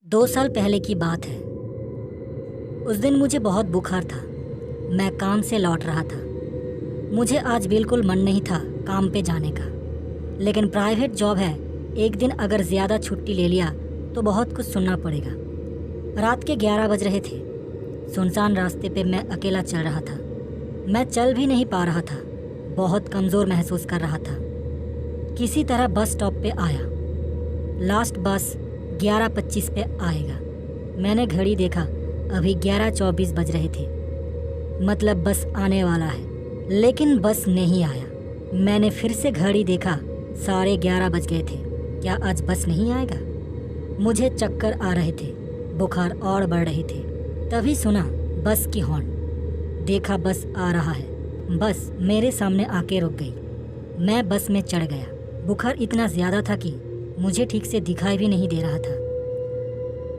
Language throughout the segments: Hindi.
2 साल पहले की बात है। उस दिन मुझे बहुत बुखार था। मैं काम से लौट रहा था। मुझे आज बिल्कुल मन नहीं था काम पे जाने का, लेकिन प्राइवेट जॉब है, एक दिन अगर ज़्यादा छुट्टी ले लिया तो बहुत कुछ सुनना पड़ेगा। रात के 11 बज रहे थे। सुनसान रास्ते पे मैं अकेला चल रहा था। मैं चल भी नहीं पा रहा था, बहुत कमज़ोर महसूस कर रहा था। किसी तरह बस स्टॉप पे आया। लास्ट बस 11:25 पे आएगा। मैंने घड़ी देखा, अभी 11:24 बज रहे थे, मतलब बस आने वाला है, लेकिन बस नहीं आया। मैंने फिर से घड़ी देखा, 11:30 बज गए थे। क्या आज बस नहीं आएगा? मुझे चक्कर आ रहे थे, बुखार और बढ़ रहे थे। तभी सुना बस की हॉर्न। देखा बस आ रहा है। बस मेरे सामने आके रुक गई। मैं बस में चढ़ गया। बुखार इतना ज़्यादा था कि मुझे ठीक से दिखाई भी नहीं दे रहा था।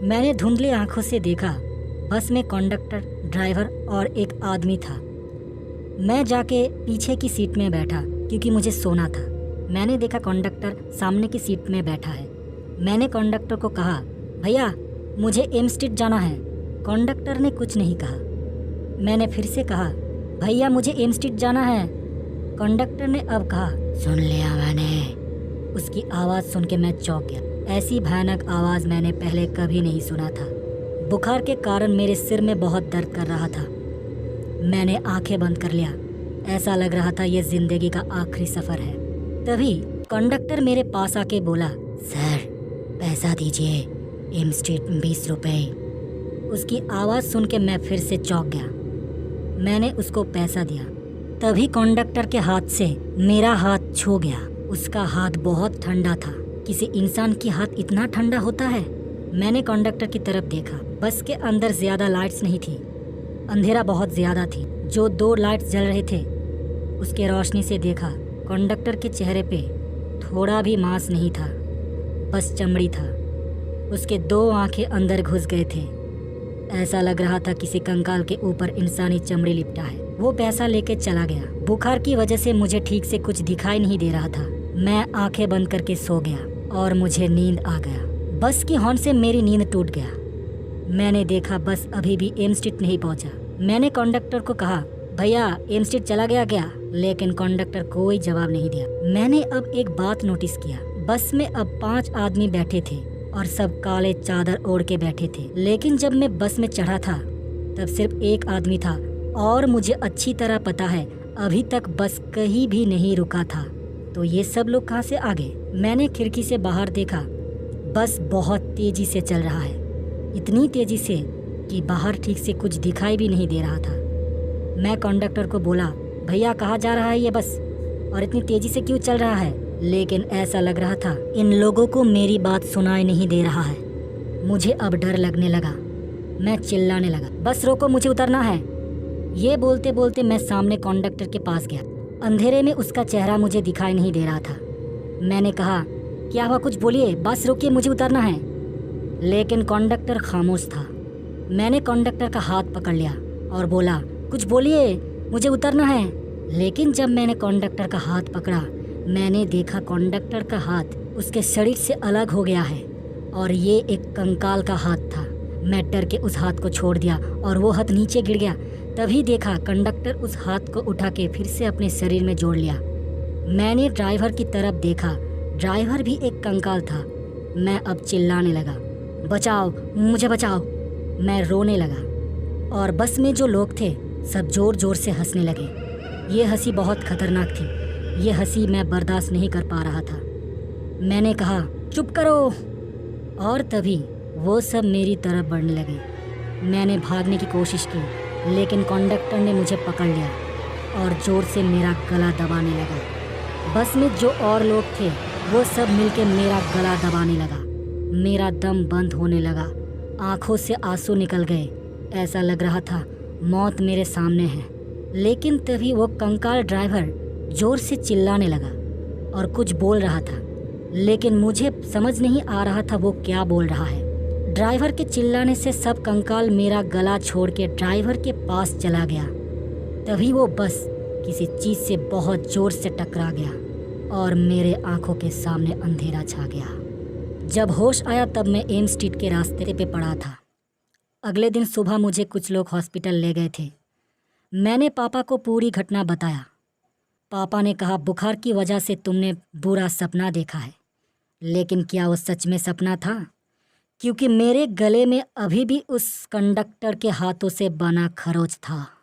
मैंने धुंधली आंखों से देखा, बस में कंडक्टर, ड्राइवर और एक आदमी था। मैं जाके पीछे की सीट में बैठा क्योंकि मुझे सोना था। मैंने देखा कंडक्टर सामने की सीट में बैठा है। मैंने कंडक्टर को कहा, भैया मुझे एम स्ट्रीट जाना है। कंडक्टर ने कुछ नहीं कहा। मैंने फिर से कहा, भैया मुझे एम स्ट्रीट जाना है। कंडक्टर ने अब कहा, सुन लिया मैंने। उसकी आवाज़ सुन के मैं चौंक गया। ऐसी भयानक आवाज़ मैंने पहले कभी नहीं सुना था। बुखार के कारण मेरे सिर में बहुत दर्द कर रहा था। मैंने आंखें बंद कर लिया। ऐसा लग रहा था ये ज़िंदगी का आखिरी सफ़र है। तभी कंडक्टर मेरे पास आके बोला, सर पैसा दीजिए, एम स्ट्रीट 20 रुपये। उसकी आवाज़ सुन के मैं फिर से चौंक गया। मैंने उसको पैसा दिया। तभी कंडक्टर के हाथ से मेरा हाथ छू गया। उसका हाथ बहुत ठंडा था। किसी इंसान की हाथ इतना ठंडा होता है? मैंने कंडक्टर की तरफ देखा। बस के अंदर ज़्यादा लाइट्स नहीं थी, अंधेरा बहुत ज़्यादा थी। जो 2 लाइट्स जल रहे थे उसके रोशनी से देखा, कंडक्टर के चेहरे पे थोड़ा भी मांस नहीं था, बस चमड़ी था। उसके 2 आंखें अंदर घुस गए थे। ऐसा लग रहा था किसी कंकाल के ऊपर इंसानी चमड़ी लिपटा है। वो पैसा लेके चला गया। बुखार की वजह से मुझे ठीक से कुछ दिखाई नहीं दे रहा था। मैं आंखें बंद करके सो गया और मुझे नींद आ गया। बस की हॉर्न से मेरी नींद टूट गया। मैंने देखा बस अभी भी एम स्ट्रीट नहीं पहुंचा। मैंने कंडक्टर को कहा, भैया एम स्ट्रीट चला गया क्या? लेकिन कंडक्टर कोई जवाब नहीं दिया। मैंने अब एक बात नोटिस किया, बस में अब 5 आदमी बैठे थे और सब काले चादर ओढ़ के बैठे थे। लेकिन जब मैं बस में चढ़ा था तब सिर्फ एक आदमी था और मुझे अच्छी तरह पता है अभी तक बस कहीं भी नहीं रुका था। तो ये सब लोग कहाँ से आ गए? मैंने खिड़की से बाहर देखा, बस बहुत तेजी से चल रहा है, इतनी तेजी से कि बाहर ठीक से कुछ दिखाई भी नहीं दे रहा था। मैं कंडक्टर को बोला, भैया कहाँ जा रहा है ये बस और इतनी तेजी से क्यों चल रहा है? लेकिन ऐसा लग रहा था इन लोगों को मेरी बात सुनाई नहीं दे रहा है। मुझे अब डर लगने लगा। मैं चिल्लाने लगा, बस रोको, मुझे उतरना है। ये बोलते बोलते मैं सामने कंडक्टर के पास गया। अंधेरे में उसका चेहरा मुझे दिखाई नहीं दे रहा था। मैंने कहा, क्या हुआ, कुछ बोलिए, बस रोकिए, मुझे उतरना है। लेकिन कंडक्टर खामोश था। मैंने कंडक्टर का हाथ पकड़ लिया और बोला, कुछ बोलिए, मुझे उतरना है। लेकिन जब मैंने कंडक्टर का हाथ पकड़ा, मैंने देखा कंडक्टर का हाथ उसके शरीर से अलग हो गया है और ये एक कंकाल का हाथ था। मैं डर के उस हाथ को छोड़ दिया और वो हाथ नीचे गिर गया। तभी देखा कंडक्टर उस हाथ को उठा के फिर से अपने शरीर में जोड़ लिया। मैंने ड्राइवर की तरफ देखा, ड्राइवर भी एक कंकाल था। मैं अब चिल्लाने लगा, बचाओ, मुझे बचाओ। मैं रोने लगा और बस में जो लोग थे सब जोर जोर से हंसने लगे। ये हंसी बहुत खतरनाक थी। ये हंसी मैं बर्दाश्त नहीं कर पा रहा था। मैंने कहा, चुप करो। और तभी वो सब मेरी तरफ बढ़ने लगे। मैंने भागने की कोशिश की, लेकिन कंडक्टर ने मुझे पकड़ लिया और ज़ोर से मेरा गला दबाने लगा। बस में जो और लोग थे वो सब मिलके मेरा गला दबाने लगा। मेरा दम बंद होने लगा, आँखों से आंसू निकल गए। ऐसा लग रहा था मौत मेरे सामने है। लेकिन तभी वो कंकाल ड्राइवर जोर से चिल्लाने लगा और कुछ बोल रहा था, लेकिन मुझे समझ नहीं आ रहा था वो क्या बोल रहा है। ड्राइवर के चिल्लाने से सब कंकाल मेरा गला छोड़ के ड्राइवर के पास चला गया। तभी वो बस किसी चीज़ से बहुत जोर से टकरा गया और मेरे आंखों के सामने अंधेरा छा गया। जब होश आया तब मैं एम स्ट्रीट के रास्ते पे पड़ा था। अगले दिन सुबह मुझे कुछ लोग हॉस्पिटल ले गए थे। मैंने पापा को पूरी घटना बताया। पापा ने कहा, बुखार की वजह से तुमने बुरा सपना देखा है। लेकिन क्या वो सच में सपना था? क्योंकि मेरे गले में अभी भी उस कंडक्टर के हाथों से बना खरोच था।